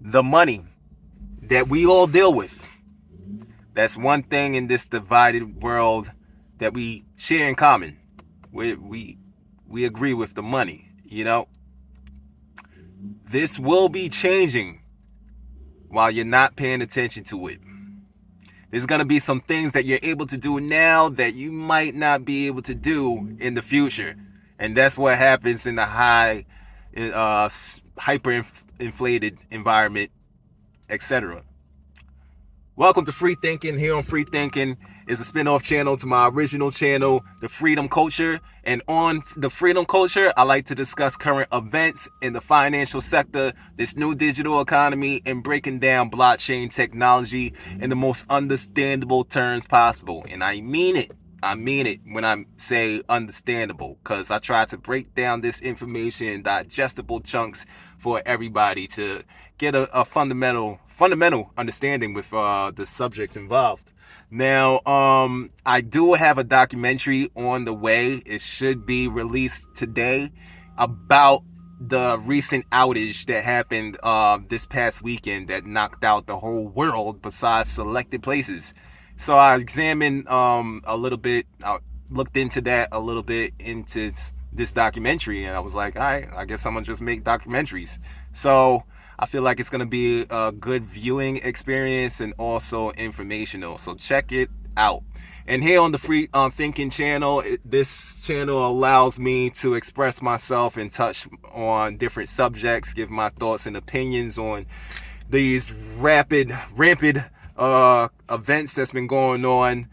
the money that we all deal with. That's one thing in this divided world that we share in common. We agree with the money. This will be changing while you're not paying attention to it. There's going to be some things that you're able to do now that you might not be able to do in the future. And that's what happens in the hyper inflated environment, etc. Welcome to Free Thinking. Here on Free Thinking is a spin-off channel to my original channel, The Freedom Culture. And on The Freedom Culture, I like to discuss current events in the financial sector, this new digital economy, and breaking down blockchain technology in the most understandable terms possible. And I mean it. I mean it when I say understandable, because I try to break down this information in digestible chunks for everybody to get a fundamental understanding with the subjects involved. Now, I do have a documentary on the way. It should be released today about the recent outage that happened this past weekend that knocked out the whole world besides selected places. So I examined a little bit, I looked into that a little bit into this documentary, and I was like, all right, I guess I'm gonna just make documentaries. So I feel like it's gonna be a good viewing experience and also informational. So check it out. And here on the Free Thinking channel, this channel allows me to express myself and touch on different subjects, give my thoughts and opinions on these rampant events that's been going on.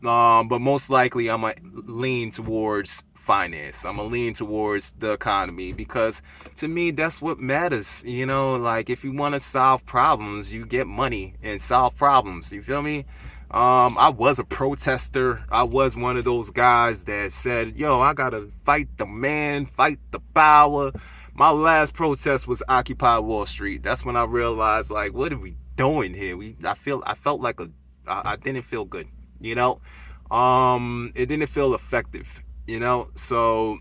But most likely I'm gonna lean towards finance. I'm gonna lean towards the economy, because to me that's what matters. Like, if you want to solve problems, you get money and solve problems. You feel me? I was a protester. I was one of those guys that said, yo, I gotta fight the man, fight the power. My last protest was Occupy Wall Street. That's when I realized, like, what are we doing here? I felt like I didn't feel good. It didn't feel effective. So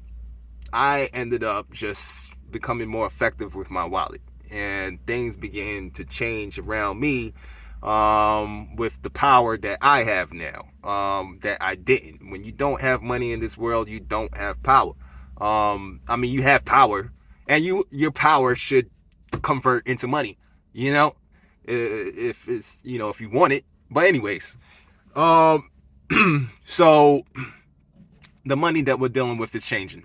I ended up just becoming more effective with my wallet, and things began to change around me with the power that I have now, that I didn't. When you don't have money in this world, you don't have power. You have power, and your power should convert into money. If it's if you want it. But anyways, um, so the money that we're dealing with is changing,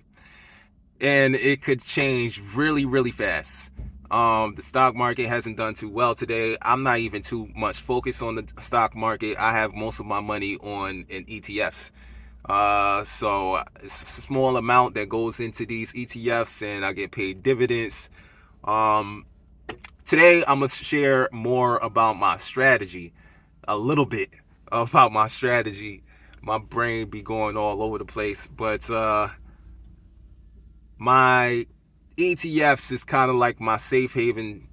and it could change really, really fast. The stock market hasn't done too well today. I'm not even too much focused on the stock market. I have most of my money in ETFs. So it's a small amount that goes into these ETFs, and I get paid dividends. Today I'm gonna share more about my strategy, a little bit about my strategy. My brain be going all over the place, but my ETFs is kind of like my safe haven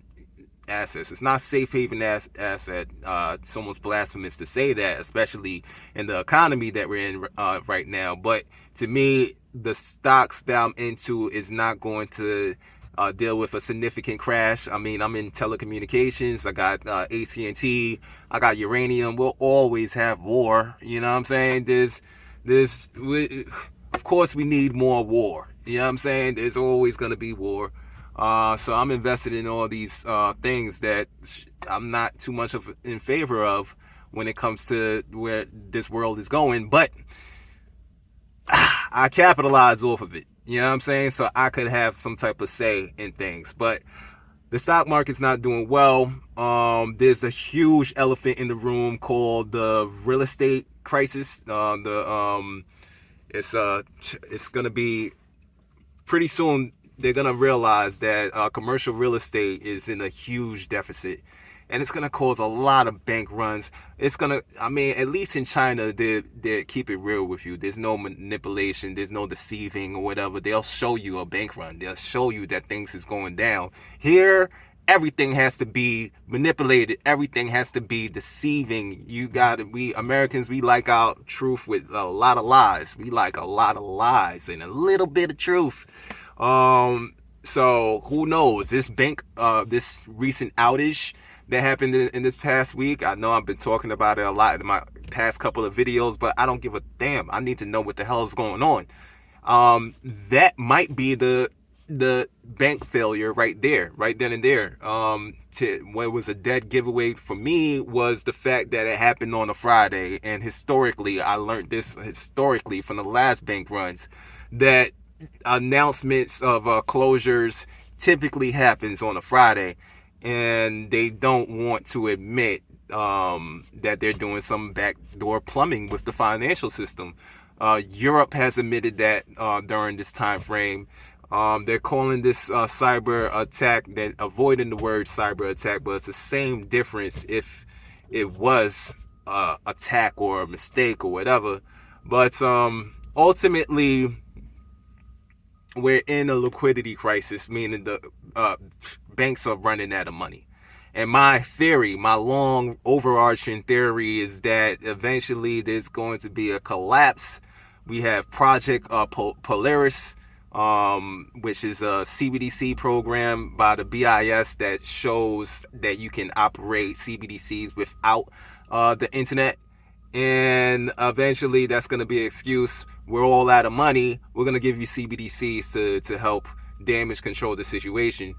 assets. It's not safe haven asset. It's almost blasphemous to say that, especially in the economy that we're in right now. But to me, the stocks that I'm into is not going to deal with a significant crash. I'm in telecommunications. I got AT&T. I got uranium. We'll always have war. You know what I'm saying? Of course, we need more war. You know what I'm saying? There's always going to be war. So I'm invested in all these things that I'm not too much in favor of when it comes to where this world is going. But I capitalize off of it. You know what I'm saying? So I could have some type of say in things. But the stock market's not doing well. There's a huge elephant in the room called the real estate crisis. It's gonna be pretty soon. They're gonna realize that commercial real estate is in a huge deficit, and it's gonna cause a lot of bank runs. At least in China, they keep it real with you. There's no manipulation. There's no deceiving or whatever. They'll show you a bank run. They'll show you that things is going down. Here, everything has to be manipulated. Everything has to be deceiving. We Americans, we like our truth with a lot of lies. We like a lot of lies and a little bit of truth. So who knows? This bank, this recent outage that happened in this past week. I know I've been talking about it a lot in my past couple of videos, but I don't give a damn. I need to know what the hell is going on. That might be the bank failure right there, right then and there. What was a dead giveaway for me was the fact that it happened on a Friday, and historically, I learned this historically from the last bank runs that announcements of closures typically happens on a Friday, and they don't want to admit that they're doing some backdoor plumbing with the financial system. Europe has admitted that during this time frame. They're calling this cyber attack, that avoiding the word cyber attack, but it's the same difference if it was attack or a mistake or whatever. But ultimately, we're in a liquidity crisis, meaning the banks are running out of money. And my theory, my long overarching theory, is that eventually there's going to be a collapse. We have Project Polaris, which is a CBDC program by the BIS that shows that you can operate CBDCs without the internet. And eventually that's going to be an excuse. We're all out of money. We're going to give you CBDCs to help damage control the situation.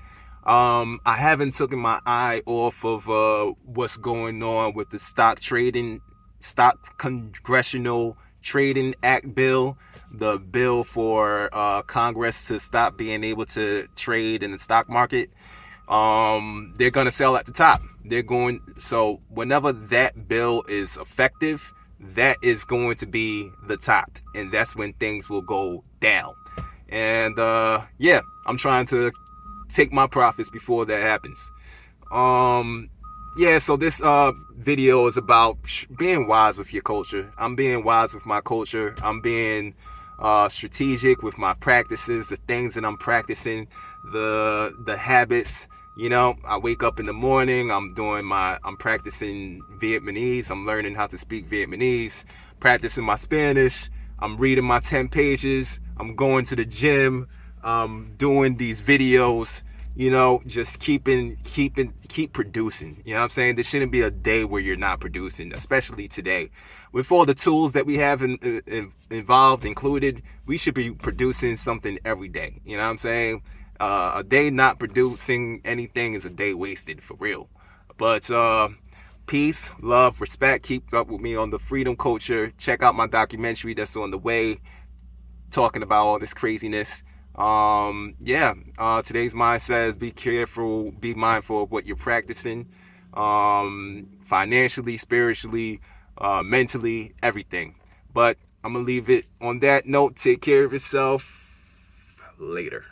I haven't taken my eye off of what's going on with the stock congressional trading act bill, the bill for Congress to stop being able to trade in the stock market. They're going to sell at the top. So whenever that bill is effective, that is going to be the top, and that's when things will go down. And yeah, I'm trying to take my profits before that happens. Yeah, so this video is about being wise with your culture. I'm being wise with my culture. I'm being strategic with my practices, the things that I'm practicing, the habits. You know, I wake up in the morning, I'm practicing Vietnamese. I'm learning how to speak Vietnamese, practicing my Spanish. I'm reading my 10 pages. I'm going to the gym. Doing these videos, you know, just keep producing. You know what I'm saying? There shouldn't be a day where you're not producing, especially today. With all the tools that we have involved, included, we should be producing something every day. You know what I'm saying? A day not producing anything is a day wasted, for real. But peace, love, respect. Keep up with me on the freedom culture. Check out my documentary that's on the way, talking about all this craziness. Today's mind says be careful, be mindful of what you're practicing, financially, spiritually, mentally, everything. But I'm gonna leave it on that note. Take care of yourself. Later.